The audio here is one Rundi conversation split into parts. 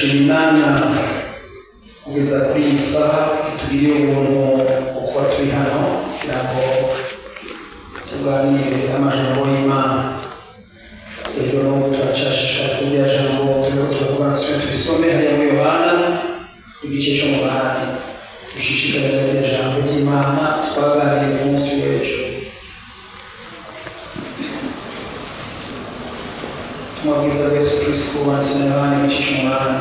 turashimana kugeza kuri iyi saha itugiriye ubuntu kuba turi hano kugira ngo tuganire amajambo y'Imana. Rero n'ubu turacashishikara kurya jambo turiko turavuga nsubire tubisome hariya muri Yohana igice c'umunani, dushishikarira kurya jambo ry'Imana twaganiriye ku munsi w'ejo. Tumabwiza Yesu Kristo wasoma Yohana igice c'umunani,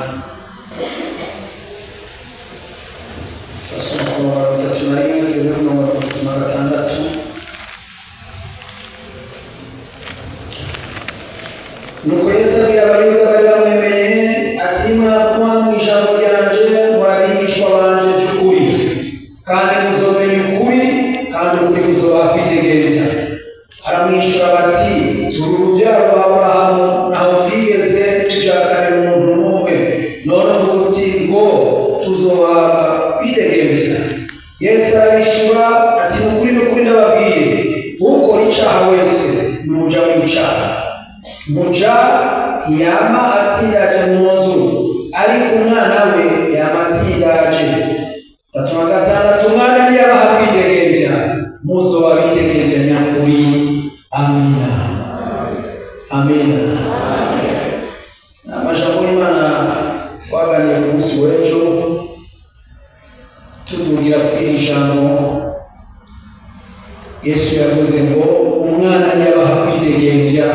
turasoma ku murongo wa 31 tugeze ku murongo wa 36. Nuko Yesu abwira abayuda bari bamwemeye ati, nimwaguma mu ijambo ryanje murabigishwa banje by'ukuri, kandi muzomenya ukuri, kandi ukuri kuzobaha kwidegemvya. Aramwishyura bati, turi urubyaro rwa Aburahamu, naho twigeze tujakarira umuntu n'umwe, none ubu uti ngo tuzohabwa kwidegemvya. Yesu arabishyura ati, ukuri n'ukuri ndababwire, ukora icaha wese ni umuja w'icaha. Muja yama atsindaje mu nzu, ariko umwana we yama atsindaje. 36 umwana ntiyabaha kwidegemvya, muzoba bidegemvya nyakuri. Amina. Amina. Amajambo y'Imana twaganiriye ku munsi w'ejo, tudugira kuri iri jambo Yesu yavuze ngo umwana ntiyabaha kwidegemvya,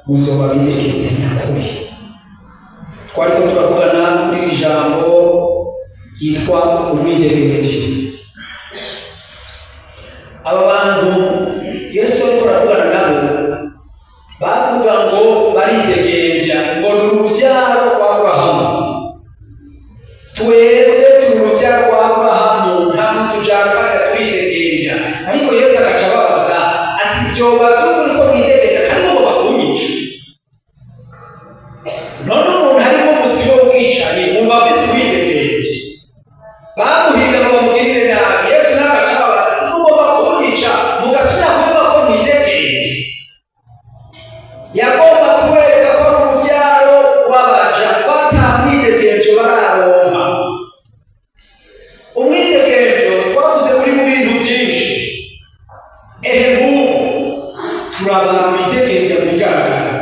muzoba bidegemvya nyakuri. Twariko turavugana kuri iri jambo ryitwa umwidegemvyo. Aba bantu Yesu ariko aravugana nabo bavuga ngo baridegemvya, ngo ni uruvyaro rwa Aburahamu. Twebwe turi uruvyaro rwa Aburahamu, ntabwo tujakarira twidegemvya. Ariko Yesu agaca ababaza ati, vyoba tukuri ko mwidegemvya kandi mugomba kunyica? None umuntu harimo umuzigo w'ubwicanyi wumva afise ubwidegemvya, bamuhiga ngo bamugirire nabi. Yesu nawe agaca ababaza ati, mugomba kunyica mugasubira kuvuga ko mwidegemvya? Yagomba kubereka ko ari uruvyaro rw'abaja batamwidegemvyo bararonka. Umwidegemvyo twavuze muri mu bintu byinshi. Nk'ubu turi abantu bidegemvya mu bigaragara.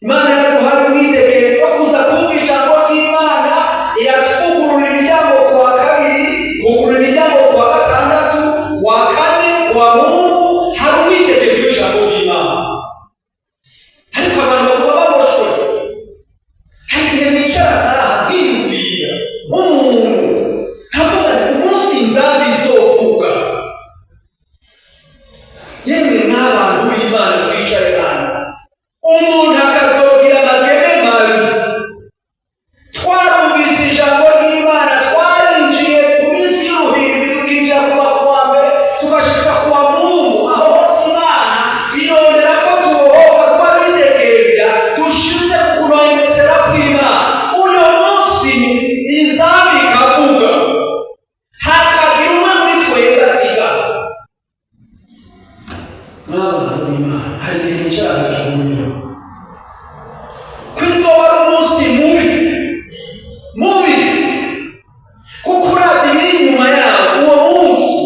Imana yaduhaye umwidegemvyo wo kuza kumva ijambo ry'Imana, iratwugurura imiryango ku wa kabiri, kugurura imiryango ku wa gatandatu, ku wa kane, ku wa Mungu, hari umwidegemvyo w'ijambo ry'Imana. Ariko abantu baguma baboshwe. Hari igihe bicara ngaha biyumvira nk'umuntu, nkavuga nti umunsi nzambi izovuga, yemwe n'abantu b'Imana twicare hano, umuntu akazogira amageme mabi. Twarumvise ijambo ry'Imana, twarinjiye ku minsi y'uruhimbi, tukinjira ku wa mbere tugashika ku wa Mungu, aho hose Imana irondera ko tubohoka twabidegemvya, dushize ku kunonosera kw'Imana. Uno munsi inzambi ikavuga, hakagira umwe muri twebwe asiga. N'abantu b'Imana hari igihe bicara hagacumira kwizoba ari umunsi mubi mubi, kuko uravye ibiri inyuma yawo uwo munsi.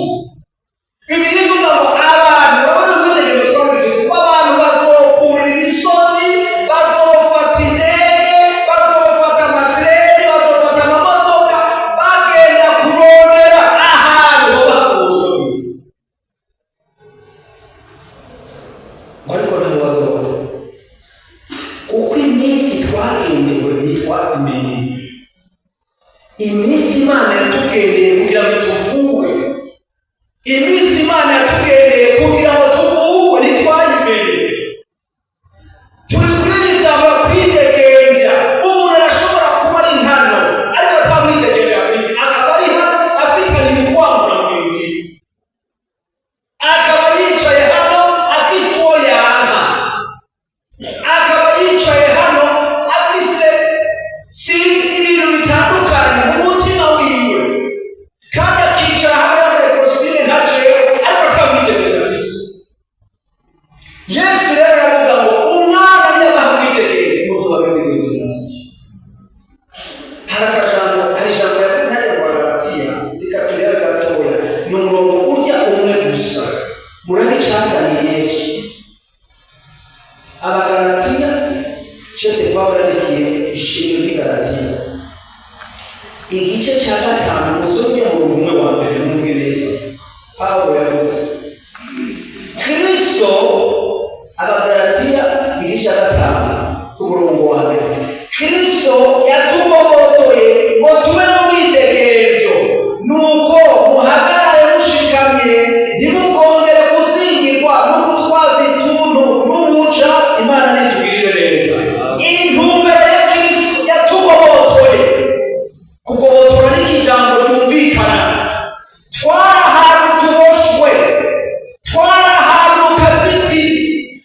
Bibiri ivuga ngo abantu, urabona umwidegemvyo twari dufise ko abantu bazokurira imisozi, bazofata indege, bazofata amatireni, bazofata amamodoka, bagenda kurondera ahantu hoba hari ubutumwa bwiza. Ariko ntabwo bazobona, kuko iminsi twagendewe ntitwatumenye. Iminsi Imana yatugendeye kugira ngo tuvuwe, iminsi Imana yatugendeye kugira ngo tuvuwe ntitwayimenye. Turi kuri iri jambo kwidegemvya. Umuntu arashobora kuba ari hano ariko atamwidegemvya kw'isi, akaba ari hano afitaniye urwango na mugenzi we, akaba yicaye hano afise uwo yanka, akaba yicaye hano afise ibintu bitandukanye mu mutima wiwe, kandi akicara hano yambaye kositime nka jewe, ariko hari ijambo yavuze hariya mu Bagalatiya, reka turebe gatoya, ni umurongo urya umwe gusa, murabe icyazanye Yesu. Abagalatiya, Cete Pawulo yandikiye ishingiro ry'Igalatiya, igice cya 5, musomye umurongo umwe wa mbere n'umubwiriza. Pawulo yavuze Kristo, Abagalatiya igice cya 5 ku murongo wa mbere, Kristo yatugobotoye ngo tube mu mwidegemvyo, nuko muhagarare mushikamye, ntimukongere kuzingirwa n'ugutwaza ituntu n'ubuca. Imana nitugirire neza. Intumbero ya Kristo yatugobotoye. Kugobotora ni ijambo ryumvikana. Twarahantu tuboshwe, twarahantu mu kaziti,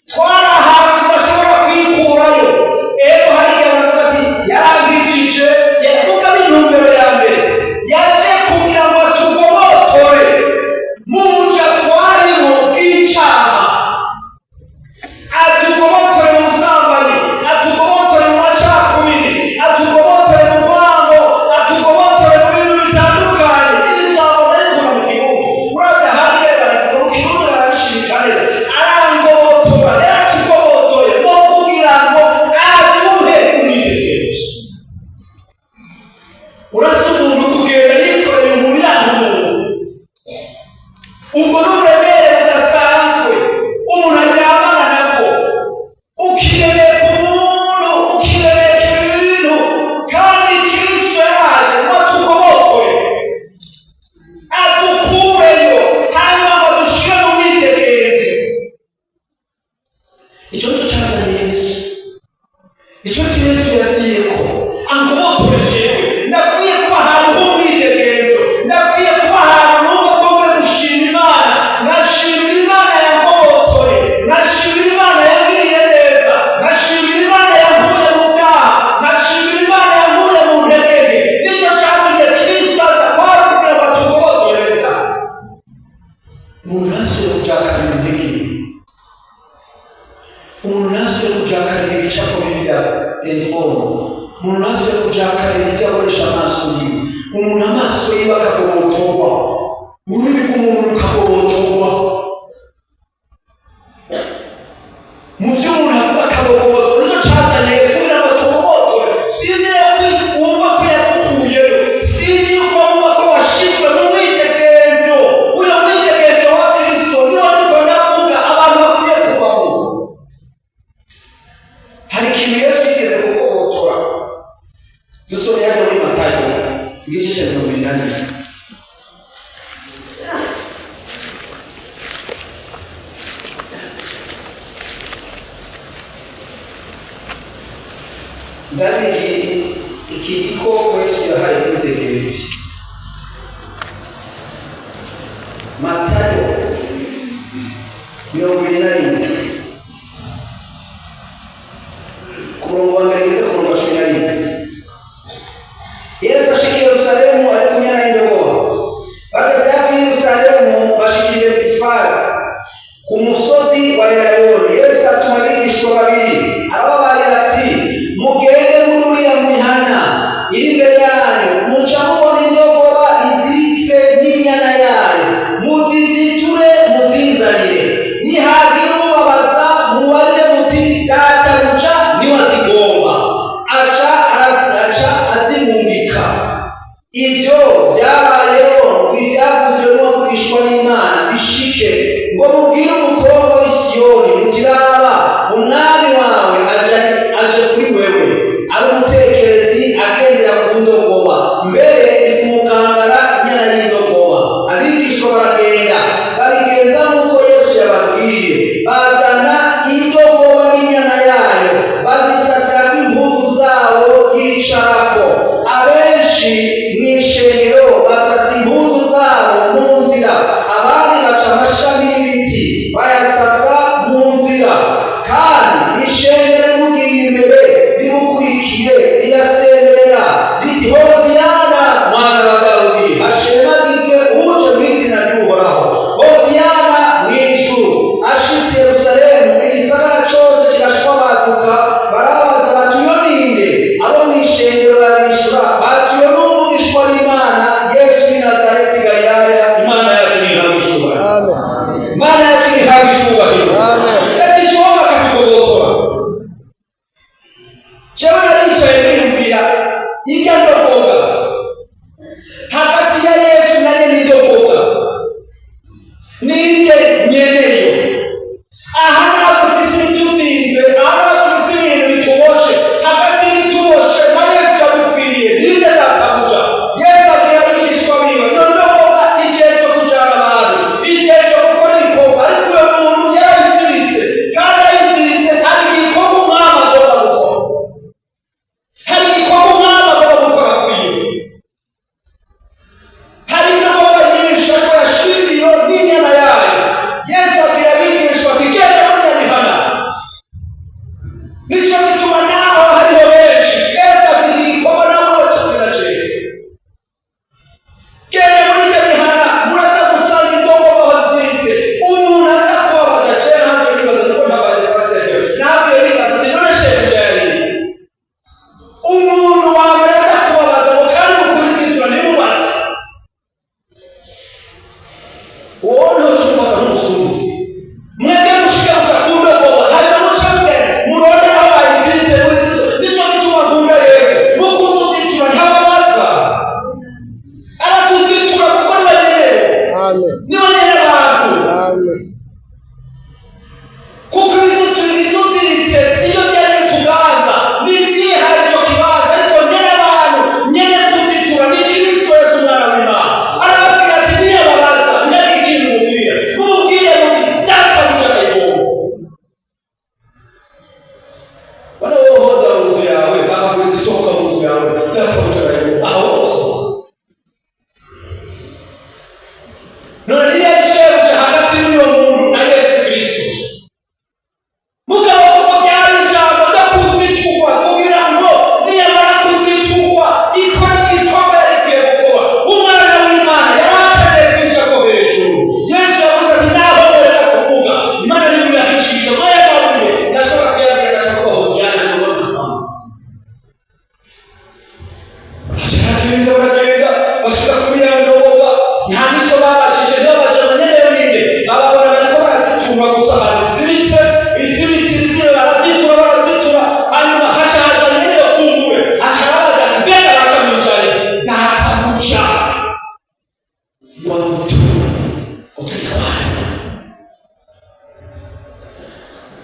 twarahantu tudashobora kwikurayo. Ego hariya abantu bati yarangijije, yavuga intumbero ya mbere yaje kugira ngo atugobotore mu buja twarimo bw'icyaha, atugobotore mu busambanyi, atugobotore mu macakubiri, atugobotore mu rwango, atugobotore mu bintu bitandukanye. Iri jambo narikura mu kirundi, uravye hariya barivuga mu kirundi bararishirika neza, arangobotora, yaratugobotoye no kugira ngo aduhe umwidegemvyo. Urasa umuntu kugenda yikoreye umuryango, ubwo n'uburemere budasanzwe umuntu aryamana nabwo, ukiremeka umuntu, ukiremeka ibintu, kandi Kristo yaraje ngo atugobotoye, adukureyo, hanyuma ngo adushire mu mwidegemvyo. Ico nico cazanye Yesu. Ico Yesu yaziyeko, angobotore jewe, ndakwiye kuba ahantu h'umwidegemvyo, ndakwiye kuba ahantu numva ko mwe gushima Imana, ngashimira Imana yangobotoye, ngashimira Imana yangiriye neza, ngashimira Imana yankuye mu vyaha, ngashimira Imana yankuye mu ntegeke. Nicyo catumye Kristo aza kwari kugira ngo atugobotore. Umuntu ntasubiye kujakarira intege, umuntu ntasubiye kujakarira ibicapo bya telefone, umuntu ntasubiye kujakarira ibyo akoresha amaso yiwe, umuntu amaso yiwe akagobotorwa, ururimi rw'umuntu rukagobotorwa, mu byo umuntu avuga akagobotorwa. Nicyo cazanye Yesu kugira ngo atugobotore. Sinzi wumva ko yagukuyeyo, sinzi yuko wumva ko washizwe mu mwidegemvyo. Uyo mwidegemvyo wa Kristo niwo ndiko ndavuga abantu bakwiye kubamo. Hari ikintu Yesu yigeze kugobotora. Dusome hajya muri Matayo igice cya 24. Ndani iki gikoko Yesu yahaye umwidegemvyo. Matayo 24 ku murongo wa mbere kugeza ku murongo wa 11. Yesu ashika Yerusalemu ari kumwe n'indogoba. Bageze hafi y'Yerusalemu bashikira Betifage ku musozi wa Elayono. Yesu atuma abigishwa babiri arababarira ati, mugende muri uriya mihana iri imbere yanyu, muca mubona indogoba iziritse n'inyana yayo, muziziture muzinzanire. Nihagira ubabaza mubarire muti, databuja niwe azigomba. Aca azimungika. Ivyo vyabayeho ivyavuzwe n'uwavugishwa n'Imana bishike, ngo mubwire umukobwa w'i Siyoni muti, raba umwami wawe aje kuri wewe, ari umutekerezi agendera ku ndogoba, mbere ni kumukangara inyana y'indogoba. Abigishwa baragenda babigeza nk'uko Yesu yababwiye, bazana indogoba n'inyana yayo, bazisasirako impuzu zabo yicarako. Abenshi mw'ishengero basasa impuzu zabo mu nzira, abandi baca amashami y'ibiti databuja aho none yashebuja hagati y'uwo muntu na Yesu Kristo. Mugabo kuko byari ijambo ryo kuziturwa kugira ngo niyamara kuziturwa ikora igikorwa yagiye gukora. Umwana w'Imana yarakeneye kwica ko hejuru. Yesu yavuze ati naho mureka kuvuga Imana nimuyashisha mwaya mabuye ndashobora kuyabwira ndashaka ko Hoziyana n'ubona baragenda bashika kuri ya ndogoba nta nicyo babajije ntibabajije nyene ninde bababona bariko barazitunga gusa ahantu ziritse izibitse barazitura hanyuma haca haza nyene yo kumbure haca babaza ati mbega bashamujane databuja wadutura utwitwara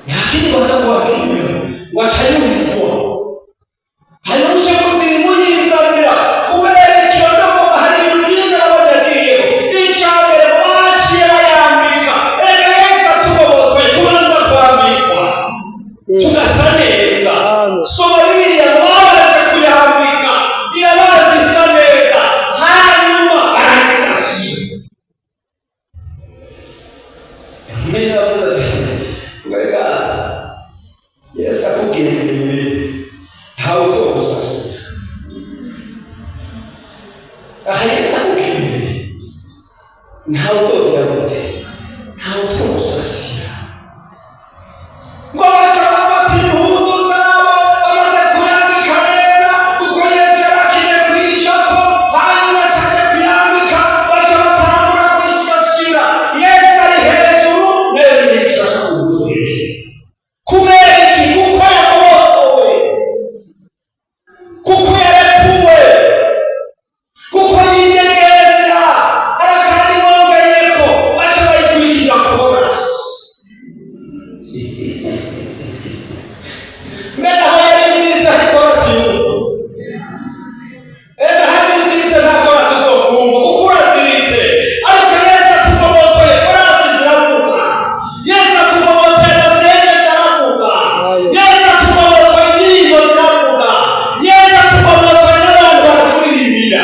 nta kindi baza kubabwira waca yumvikwa hanyuma ushakuzi muyinzanira kubera ikiyo ndogoba hari ibintu byiza babagiyeho icambere baciye bayambika ega Yesu atugobotoye tubanza kwambikwa tugasa neza soma biriya babaje kuyambika irabazi isa neza hanyuma barayisasira mwene bavuze ati ngorega Yesu akugendeye ntawe utogusasira. Aha Yesu akugendeye ntawe utogira gute ntawe utogusasira. Ngo bashaka bati impuzu zabo bamaze kuyambika neza kuko Yesu yarakiye kwicako hanyuma acaje kuyambika baca batangura kwisasira. Yesu ari hejuru nayo nyene ishasha kuguzo hejuru. Kubera iki? Kuko yakobotowe, kuko yarekuwe, kuko yidegemvya arakandi bongeyeko baca bayikurikiza korasi. Mbega aho yarinziritse hari korasi yumva? Ega harinziritse nta korasi uzokumva kuko uraziritse. Ariko Yesu atugobotoye korasi ziravuga. Yesu atugobotoye amasenge aravuga. Yesu atugobotoye indirimbo ziravuga. Yesu atugobotoye n'abantu baraturirimbira.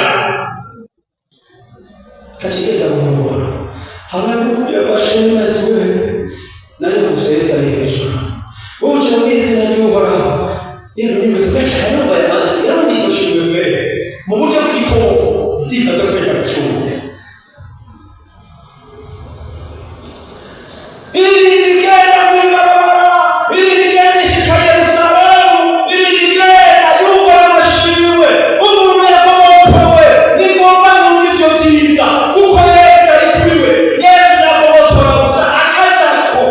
Kachigenda kuhongora hamwe y'abashemezwe nayo gusa Yesu ari hejuru. Uje mwizina ry'Uhoraho yero nimeze gacha yumva y'abantu yarumvishijwe mbere mu buryo bw'igikoko ndibaza kwenda cyumva. Iri rigenda mw'ibarabara, iri rigenda ishika Yerusalemu, iri rigenda yumva amashimwe, umuntu yakobotowe nigomba yumva ivyo vyiza kuko Yesu ari kuriwe. Yesu yakobotora gusa akajako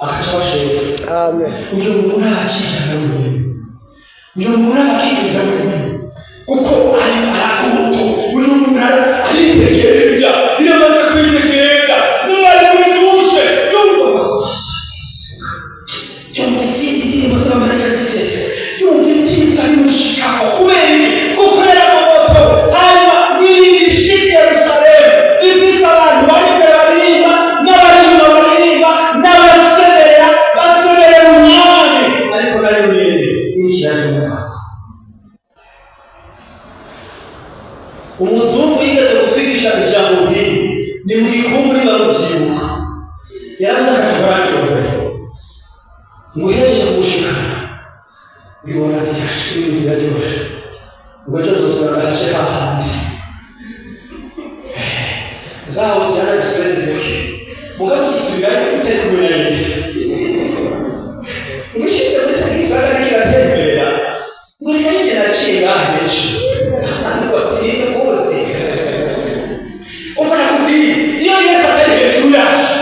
akaca bashefu. Amen. Uyo muntu ntaciga nawe, uyo muntu ntakigenda nawe kuko ari arakubuto. Uyo muntu aridegemvya iyo amaze kwidegemvya niba ari muri dushe yumva bakosasa yumva izindi ndirimbo z'abamarayika zisese yumva ibyiza bimushikaho. Kubera iki? kuko yarakoboto hanyuma n'irindi shiti Yerusalemu ifise abantu bari imbere baririmba n'abaririmba baririmba n'abasemerera basemerera umwami ariko nayo nyene n'ikibazo mwako. Umuzungu yigeze kutwigisha ijambo nk'iri ni mu gikumburi baruvyibuka yaravuze akajubarangirwe ngo hejeje gushikana ngibona ati yashimye biraryoshe ngo ejo zosubira gace hahandi zaho ziyana zisubire zireke mugabo zisubirayo utari kumwe na Yesu. Ngo ishize muri ca gisagara ariko iratembera ngo reka nije naciye ngaha hejuru ngo ati nize kuzi umva nakubwiye iyo Yesu atari hejuru yacu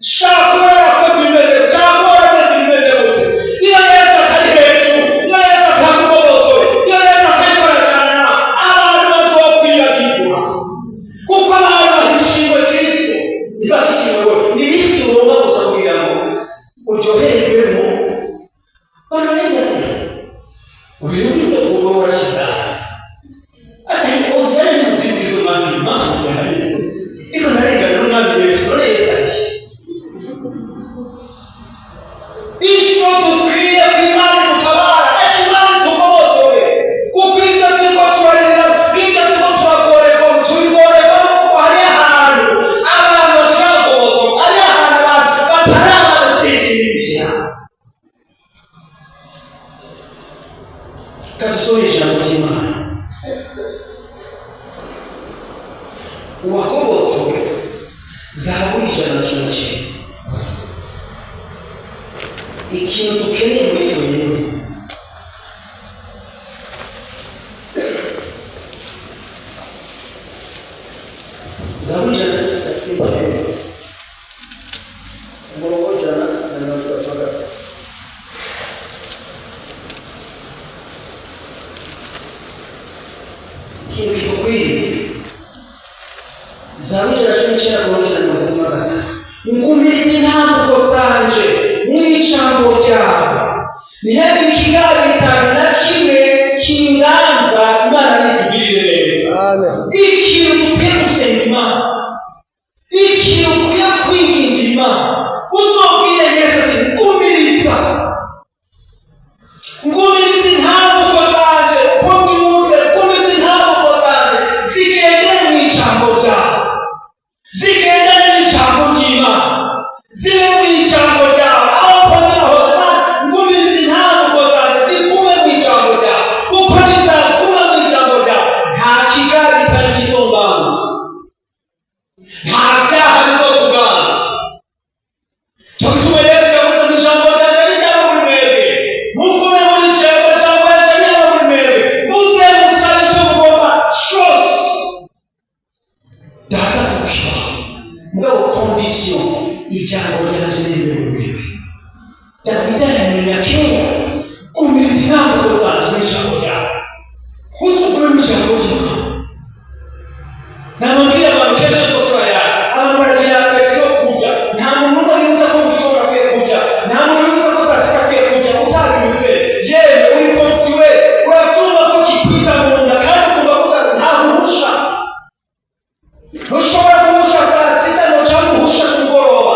shaka kuba yakoze ibimeze cyangwa warameze ibimeze gute. Iyo Yesu atari hejuru, iyo Yesu atakugobotowe, iyo Yesu atayikorajana nawe abantu bazokwibagirwa kuko abantu bahishimwe Kristo ntibashimwe we ni ibiti uronka gusa kugira ngo ikintu kigukwiye. Zaburi ya 19:3 ngumiriza intambuko zanje mw'ijambo ryawe, ntihebe ikigabi bitanu na kimwe kinganza. Imana nitugirire neza. Ikintu dukwiye gusenga Imana, ikintu dukwiye kwinginga Imana, uzobwire Yesu ati ngumiriza intambuko zanje, ko mbyutse ngumiriza intambuko zanje zigendere mw'ijambo ryawe, zigendere n'ijambo ry'Imana, zibe mw'ijambo ryawe. Aho mbonera hose Imana ngumiriza intambuko zanje zigume mw'ijambo ryawe, kuko nizaguma mw'ijambo ryawe nta kigali kitari kizonganza, nta vyaha bizotuganza. Cyo gituma Yesu yavuze ngo ijambo ryanjye rijyamo muri mwebwe, mugume muri ijambo ryanjye rijyamo muri mwebwe, muze musabe icyo mugomba cyose data tukibaho, mugabo condition ijambo ryanjye riri muri mwebwe. Dawidi aramenya kera kumiriza intambuko zanjye mw'ijambo ryawe, utugume mw'ijambo ryawe. Namabwira abantu kenshi ko turayara, abantu baragira apeti yo kurya, nta muntu n'umwe yibuza ko mu gitondo akwiye kurya, nta muntu yibuza ko saa sita akwiye kurya utabibuze. Yewe uri potiwe urabyumva ko kikwita mu nda, kandi ukumva ko nta ruhusha, ntushobora guhusha saa sita ntuca guhusha ku mugoroba.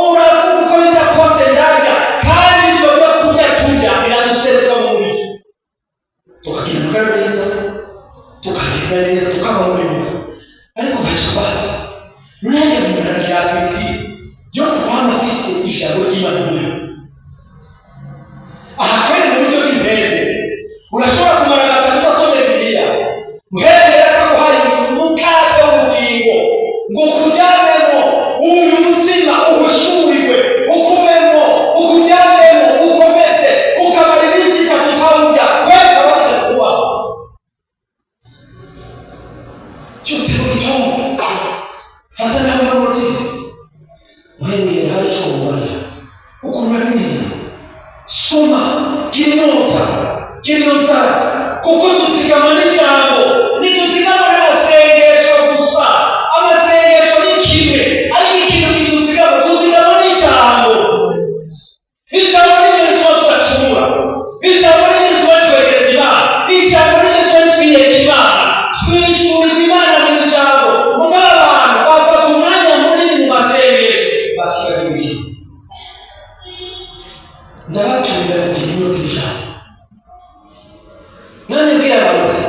Uravuga uko bitakoze ndarya, kandi ibyo byo kurya turya biraduseseka mu mubiri, tukagira amagara meza, tukagira neza, tukabaho neza. Ariko bashabaza mwanya muragira apeti yo kuhama vise ijambo ry'Imana muri. Aha kweli mu buryo bw'imbere urashobora kumara gatatu basome Bibiliya, muherera akaguhaye umukate w'ubugingo ngo ukuryamemo uyu mutsima uhushurirwe, ukubemo ukuryamemo ukomeze, ukamara iminsi 3 utawurya, wenda wajya kubaho. Cyose gitondo fata nawe n'umuti muhereye hari cyo mubara ukuntu biriya soma kinyota kuko tuzigama n'ijambo, nituzigama n'amasengesho gusa. Amasengesho ni kimwe, ariko ikintu kituzigama n'ijambo. Ijambo ni ryo twacumura, ijambo ni ryo twegereza Imana, ijambo ni ryo twiyereka Imana, twishura Imana mu ijambo. Mugabo abantu bafata umwanya munini mu masengesho bakibagirira. Ndabatumira kugira inyota ijambo. None bwira abantu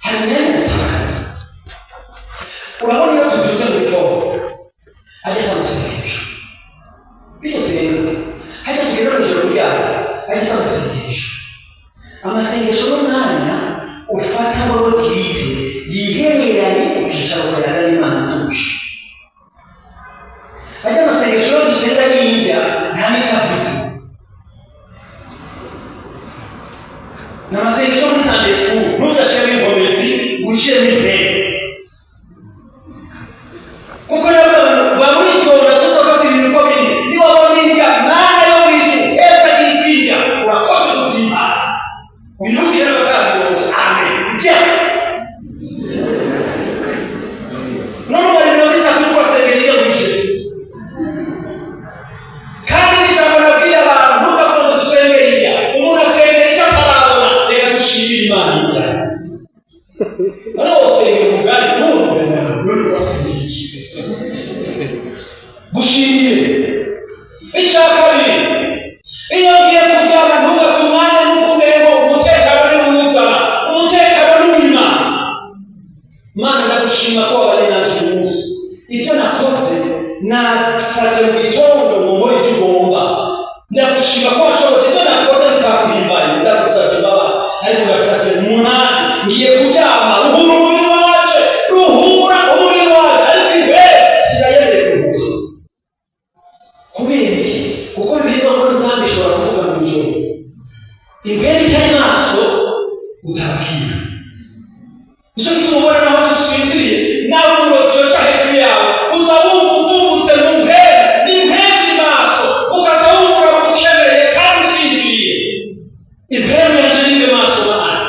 hari imyanya gutakaza. Urabona iyo tuvuze mu gitondo ageze amasengesho, byose rero hajya tugenda mu ijoro ryabo ageze amasengesho. Amasengesho n'umwanya ufata wowe bwite yihereranye ukicara ukayaga n'Imana tuje. Ajya amasengesho yo dusenga yinda nta n'icyavuze. N'amasengesho muri Sunday school ntuzashiremo inkomezi ushyiremo imbere, kuko nabwo bamuritonda tutafata ibintu uko biri. Niba wabirya Mana yo mwijuru eza gitsinda urakoze gutsinda wiruke n'abatandi bose. Amen. None bari mu bitatu twasengera iyo bije, kandi n'ijambo nabwira abantu ntugakomeze dusengera irya. Umuntu asengera icyo atarabona, reka dushimire Imana irya. None wasengera umugani ntundi wasengera iki? Gushimire. Icya kabiri, iyo ugiye kuryama ntugate umwanya n'ukumemo umutekano n'uwuzana, umutekano n'uw'Imana. Mana ndagushima ko wabanye nanje uyu munsi. Ibyo nakoze nasabye mu gitondo mu nkora ibyo ugomba. Ndagushima ko washoboye ibyo nakoze bitaguhimbaye, ndagusabye imbabazi. Ariko ndasabye umunani ngiye kuryama, ruhura umubiri wacu, ruhura umubiri wacu, ariko imbere sinayemereye kuruhuka. Kubera iki? Kuko bibiliya ngo n'izambi ishobora kuvuga mu ijoro. Imbere itari maso utabakira. Nicyo gituma ubona naho dusinziriye, nawe umurozi yoca hejuru yawe, uza wumva utumbutse mu mpera, n'impembe maso, ukaza wumva uramukemereye kandi usinziriye. Impembe yanje nibe maso Mana,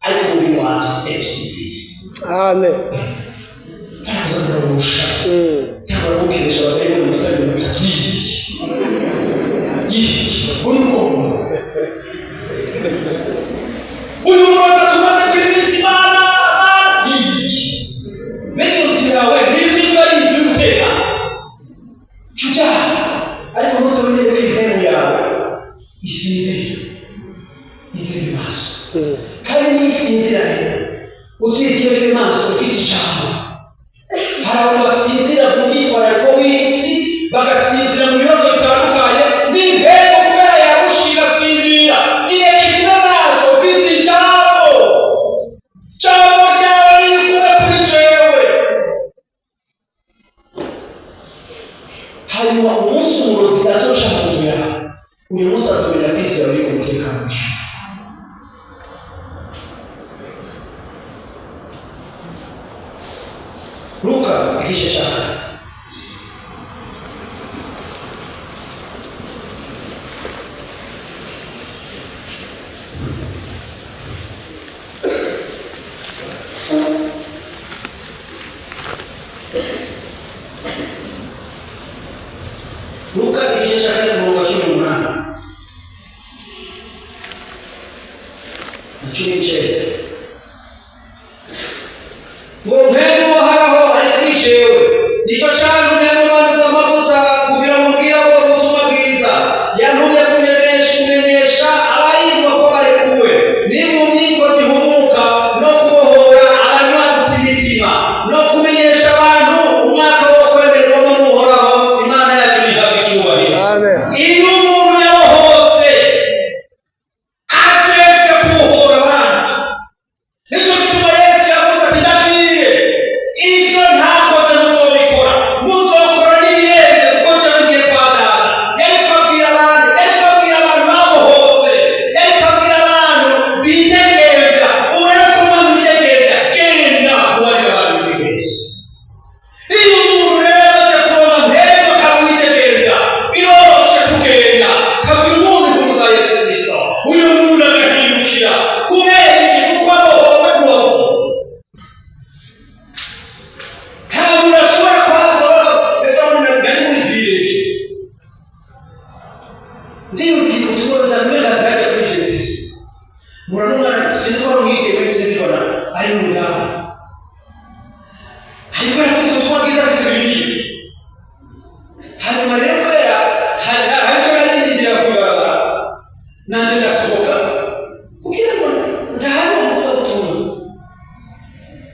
ariko umubiri wanje usinziriye. Amen. Ntazamurusha. Tabarukisha abadayimoni batari yiki. Urukundo. Uyu mwana tumaze kwimisa Imana yiki. Menyo yawe nizingwa izimuteka. Chuja. Ariko muso wende kw'intemu yawe isinzira. Izindi maso. Kandi nisinzira rero. Uzibwire maso ufise ijambo. Hari abantu basinzira ku myitwarariko w'isi, bagasinzira mu bibazo bitandukanye, n'intego kubera yarusha igasinzira. Ireke kuba maso ufise ijambo. Ijambo ryawe riri kumwe kuri jewe. Hanyuma umunsi umurozi azosha mu nzu yawe, uyu munsi atumenya Kristo yawe iri ku mutekano w'ijuru. Luka igice cya kane. Luka igice cya kane umurongo wa 18 na 19. Ngo mpemu haraho ari kuri jewe, nicyo cyantumye mumanuza amavuta kugira ngo mbwire abo ubutumwa bwiza. Yantumye kumenyesha abayigwa ko barekuwe, n'impumyi ko zihumuka, no kubohora abanywanutse imitima, no kumenyesha abantu umwaka wo kwemererwamo n'Uhoraho Imana yacu ihabwa icyubahiro. Amen. Iyo umuntu yabohotse acetse kubohora abandi, nicyo gituma Yesu yavuze ati ndagiye. Ibyo ntakoze muzobikora, muzokora n'ibirenze kuko nje ngiye kwa Data. Yariko abwira abantu babohotse, yariko abwira abantu bidegemvya. Ureko mwidegembya, genda mubarire abantu bidegemvya. Iyo umuntu rero amaze kuronka mpemu akawidegemvya, biroroshe kugenda kabwira umuntu inkuru za Yesu Kristo. Uyu muntu agahindukira kubera iki? Kuko abohowe n'uwabohowe. Ntabwo urashobora kuhazora ejo nari muri village. Ndiyumvira ubutumwa buzamubera zajya kuri jetisi. Muranumwana sinzi ko ari umwigeme sinzi ko ari umudamu. Ariko aravuga ubutumwa bwiza bw'isi Bibiliya. Hanyuma rero kubera hari icyo narindindira kubarabara, nanjye ndasohoka kugira ngo ndahabona ubutumwa butumwa.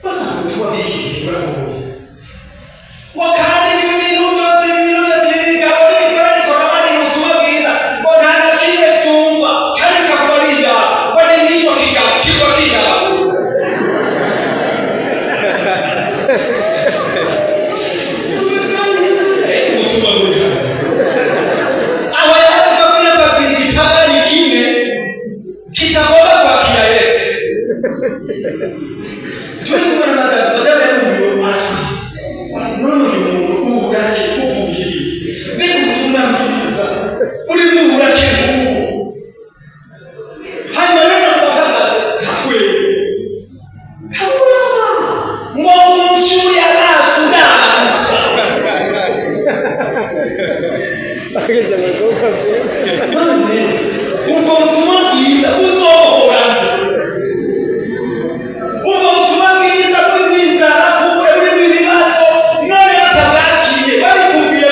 Basanzwe ubutumwa bw'igihe buragoye. Wakandi ibintu byose bibigabo n'ibikoraniko n'abandi ubutumwa bwiza ngo nta na kimwe byumva kandi bikakuba bindaba ngo ni n'icyo kigabo kiba kindaba gusa. Ubutumwa bwiza aho yaje kubwira babiri gitagani kimwe kitagomba kwakira Yesu. Turi kumwe na madame y'umuriro aratwi. None uyu muntu uburake uvuye mbega ubutumwa bwiza uri mu burake bw'ubu. Hanyuma rero bahagaze hatwere hamurama ngo umushyuye amaso ndagusa. None ubwo butumwa bwiza buzohora ubwo butumwa bwiza burimo inzara, kumbure burimo ibibazo, none batabwakiye babikubwiye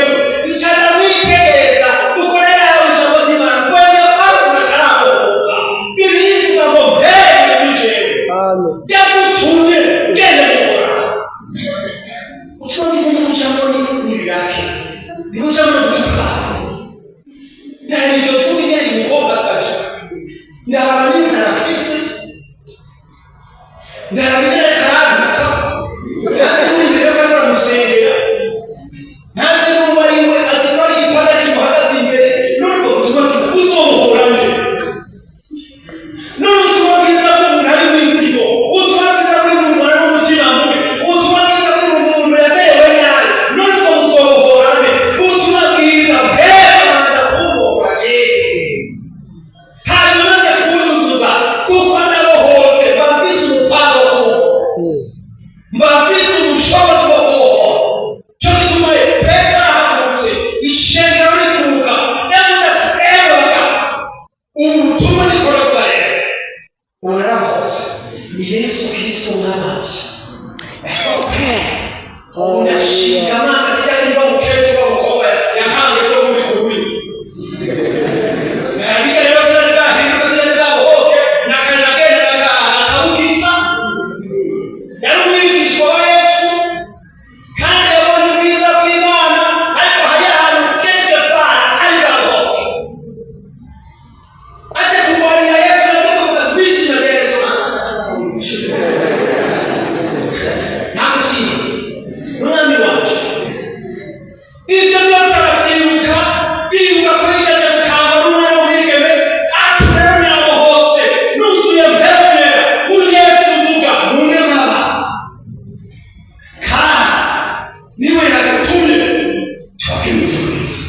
ncana witegereza kuko rero yawe ijambo ry'Imana kwenya kwagura karahoboka. Bibiliya ivuga ngo mpere muri jewe byagutumye genda mukora. Ubutumwa bwiza n'ubujambo n'ibirake ntibujambo no gutukana. Ndahari iryo vuba ingene umukobwa ataje, ndahaba n'inzara afise, ndahaba ingene karaduka, ntazi n'uri imbere kandi uramusengera, ntazi n'uwo ari we, azi ko ari igipandari kimuhagaze imbere. N'ubwo butumwa bwiza buzomuhora nde? N'ubutumwa bwiza bw'umuntu ari mu inzigo, ubutumwa bwiza buri mu muntu ari umutima mubi, ubutumwa bwiza buri mu muntu yamerewe nabi, n'ubwo buzomuhora nde? Ubutumwa bwiza bwemaza kubohora jewe. Hanyuma maze kunyuzuza kuko nabohotse bamvise umupango mbafise ubushobozi bwo kubohora. Cyo gituma Petero ahagurutse ishengero rikuka yavuze ati ebaga ubutumwa nikora bwa rero unarakoze ni Yesu Kristo mwamaji unashinga amanga sijani kwa mkete wa mkoba yakange to muri kubuye nabika leo sana nda hinduka sana nda hoke nakana genda nakawukita yarumwigishwa wa Yesu kandi yabonye ubwiza bw'Imana ariko hari ahantu kende bana atanga hoke acha kumwanya Yesu nataka kutabiti na Yesu namushima mwami wanje ibyo byose arabyibuka yibuka ko yigeze gukanga n'umwana w'umwigeme aturere nyamuhotse nuzuye mpemera uri Yesu mvuga mune mwaba kandi niwe yagatumye twabwira ubutumirizi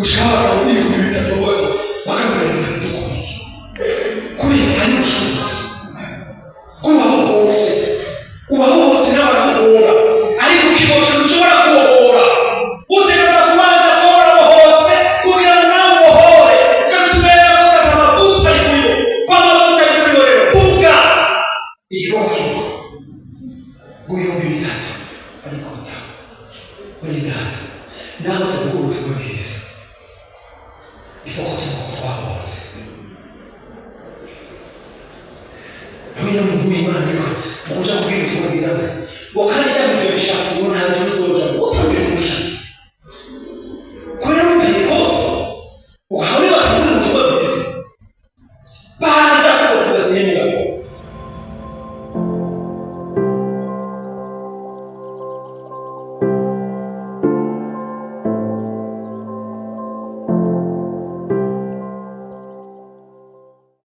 ushaka ibihumbi bitatu bose bakamureba dukuriye kuri ari ubushobozi ubahohotse n'abaramuhora ariko ukibosha ntushobora kubohora utegereza kubanza kuba warabohotse kugira ngo nawe ubohore kandi tubereka ko ufata amavuta ari kuri bo ko amavuta ari kuri bo rero vuga igihohiko guhumbi bitatu ariko utaha uri data nawe tuvuga ubutumwa bwiza ifoko